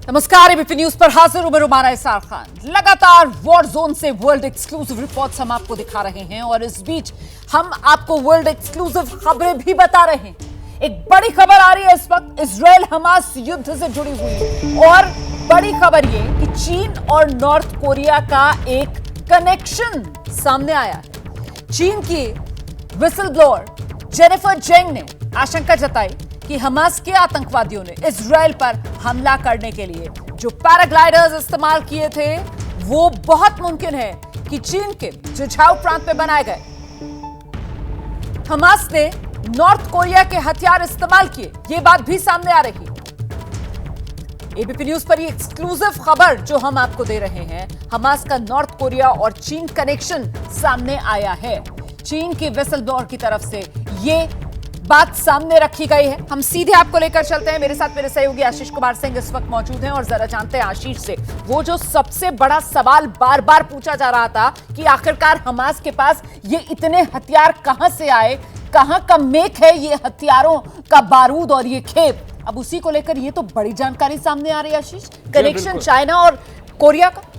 नमस्कार, ABP news पर हाजिर हूं रुमाना इसार खान। लगातार वॉर जोन से वर्ल्ड एक्सक्लूसिव रिपोर्ट्स हम आपको दिखा रहे हैं और इस बीच हम आपको वर्ल्ड एक्सक्लूसिव खबरें भी बता रहे हैं। एक बड़ी खबर आ रही है इस वक्त इजराइल हमास युद्ध से जुड़ी हुई, और बड़ी खबर ये कि चीन और नॉर्थ कोरिया का एक कनेक्शन सामने आया है। चीन की विसल ब्लोअर जेनिफर जेंग ने आशंका जताई कि हमास के आतंकवादियों ने इजराइल पर हमला करने के लिए जो पैराग्लाइडर्स इस्तेमाल किए थे वो बहुत मुमकिन है कि चीन के जुझाऊ प्रांत में बनाए गए। हमास ने नॉर्थ कोरिया के हथियार इस्तेमाल किए, ये बात भी सामने आ रही है। एबीपी न्यूज पर ये एक्सक्लूसिव खबर जो हम आपको दे रहे हैं, हमास का नॉर्थ कोरिया और चीन कनेक्शन सामने आया है। चीन की विसल ब्लोअर की तरफ से ये बात सामने रखी गई है। हम सीधे आपको लेकर चलते हैं। मेरे साथ मेरे सहयोगी आशीष कुमार सिंह इस वक्त मौजूद हैं और जरा जानते हैं आशीष से वो जो सबसे बड़ा सवाल बार बार पूछा जा रहा था कि आखिरकार हमास के पास ये इतने हथियार कहां से आए, कहां का मेक है ये हथियारों का बारूद और ये खेप। अब उसी को लेकर ये तो बड़ी जानकारी सामने आ रही है आशीष, कनेक्शन चाइना और कोरिया का।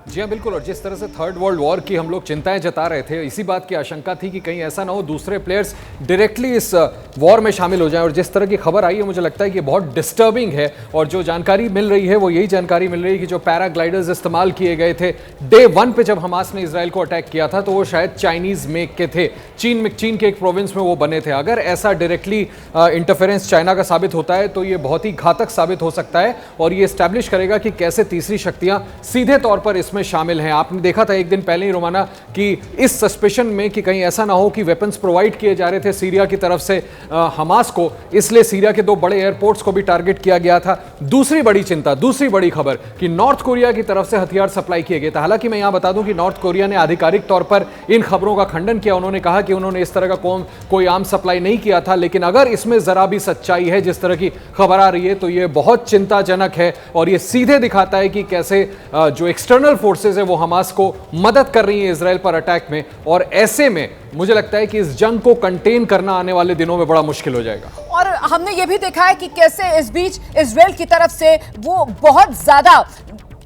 जी हाँ, बिल्कुल। और जिस तरह से थर्ड वर्ल्ड वॉर की हम लोग चिंताएं जता रहे थे, इसी बात की आशंका थी कि कहीं ऐसा ना हो दूसरे प्लेयर्स डायरेक्टली इस वॉर में शामिल हो जाएं। और जिस तरह की खबर आई है मुझे लगता है कि बहुत डिस्टर्बिंग है। और जो जानकारी मिल रही है वो यही जानकारी मिल रही है कि जो पैराग्लाइडर्स इस्तेमाल किए गए थे डे 1 पे जब हमास ने इसराइल को अटैक किया था, तो वो शायद चाइनीज मेक के थे। चीन के एक प्रोविंस में वो बने थे। अगर ऐसा डायरेक्टली इंटरफेरेंस चाइना का साबित होता है तो ये बहुत ही घातक साबित हो सकता है और ये एस्टैब्लिश करेगा कि कैसे तीसरी शक्तियां सीधे तौर पर इसमें शामिल हैं। आपने देखा था एक दिन पहले ही रोमाना कि इस सस्पेशन में कि कहीं ऐसा ना हो कि वेपन्स प्रोवाइड किए जा रहे थे सीरिया की तरफ से हमास को, इसलिए सीरिया के 2 बड़े एयरपोर्ट्स को भी टारगेट किया गया था। दूसरी बड़ी चिंता, दूसरी बड़ी खबर कि नॉर्थ कोरिया की तरफ से हथियार सप्लाई किए गए थे। हालांकि मैं यहां बता दूं कि नॉर्थ कोरिया ने आधिकारिक तौर पर इन खबरों का खंडन किया। उन्होंने कहा कि उन्होंने इस तरह का कोई आर्म सप्लाई नहीं किया था। लेकिन अगर इसमें जरा भी सच्चाई है, जिस तरह की खबर आ रही है, तो यह बहुत चिंताजनक है और यह सीधे दिखाता है कि कैसे जो एक्सटर्नल फोर्सेज है वो हमास को मदद कर रही है इजराइल पर अटैक में। और ऐसे में मुझे लगता है कि इस जंग को कंटेन करना आने वाले दिनों में बड़ा मुश्किल हो जाएगा। और हमने ये भी देखा है कि कैसे इस बीच इजराइल की तरफ से वो बहुत ज्यादा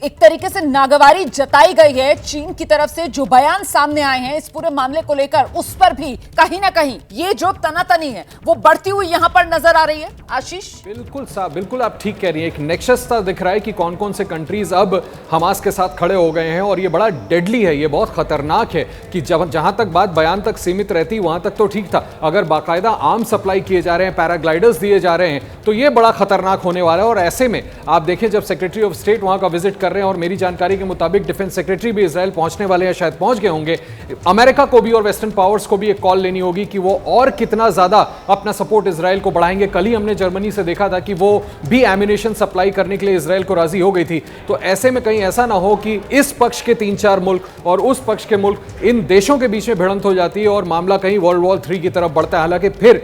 एक तरीके से नागवारी जताई गई है। चीन की तरफ से जो बयान सामने आए हैं इस पूरे मामले को लेकर, उस पर भी कहीं ना कहीं ये जो तनातनी है वो बढ़ती हुई यहां पर नजर आ रही है। आशीष, बिल्कुल आप ठीक कह रही हैं। एक नेक्सस दिख रहा है कि कौन कौन से कंट्रीज अब हमास के साथ खड़े हो गए हैं और ये बड़ा डेडली है, ये बहुत खतरनाक है कि जहां तक बात बयान तक सीमित रहती वहां तक तो ठीक था। अगर बाकायदा आर्म सप्लाई किए जा रहे हैं, पैराग्लाइडर्स दिए जा रहे हैं, तो ये बड़ा खतरनाक होने वाला है। और ऐसे में आप देखें जब सेक्रेटरी ऑफ स्टेट वहां का विजिट कर रहे हैं, और मेरी जानकारी के मुताबिक डिफेंस सेक्रेटरी भी इजराइल पहुंचने वाले हैं, शायद पहुंच गए होंगे। अमेरिका को भी और वेस्टर्न पावर्स को भी एक कॉल लेनी होगी कि वो और कितना ज्यादा अपना सपोर्ट इजराइल को बढ़ाएंगे। कल ही हमने जर्मनी से देखा था कि वो भी एम्यूनेशन सप्लाई करने के लिए इजराइल को राजी हो गई थी। तो ऐसे में कहीं ऐसा ना हो कि इस पक्ष के 3-4 मुल्क और उस पक्ष के मुल्क, इन देशों के बीच में भिड़ंत हो जाती है और मामला कहीं वर्ल्ड वॉर 3 की तरफ बढ़ता है। हालांकि फिर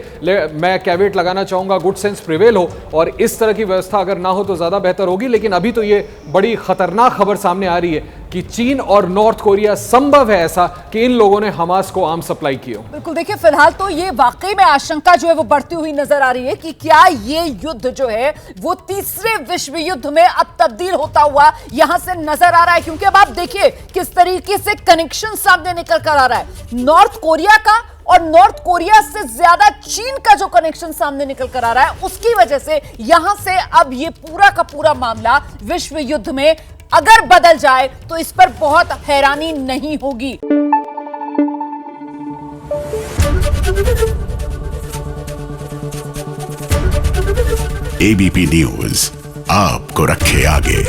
मैं कैवेट लगाना चाहूंगा, गुड सेंस प्रिवेल हो और इस तरह की व्यवस्था अगर ना हो तो ज्यादा बेहतर होगी। लेकिन अभी तो ये बड़ी खतरनाक खबर सामने आ रही है कि चीन और नॉर्थ कोरिया, संभव है ऐसा कि इन लोगों ने हमास को आर्म सप्लाई की हो। बिल्कुल, देखिए फिलहाल तो ये वाकई में आशंका जो है वो बढ़ती हुई नजर आ रही है कि क्या ये युद्ध जो है वो तीसरे विश्व युद्ध में अब तब्दील होता हुआ यहां से नजर आ रहा है। क्योंकि अब आप देखिए किस तरीके से कनेक्शन सामने निकल कर आ रहा है नॉर्थ कोरिया का, और नॉर्थ कोरिया से ज्यादा चीन का जो कनेक्शन सामने निकल कर आ रहा है, उसकी वजह से यहां से अब ये पूरा का पूरा मामला विश्व युद्ध में अगर बदल जाए तो इस पर बहुत हैरानी नहीं होगी। एबीपी न्यूज आपको रखे आगे।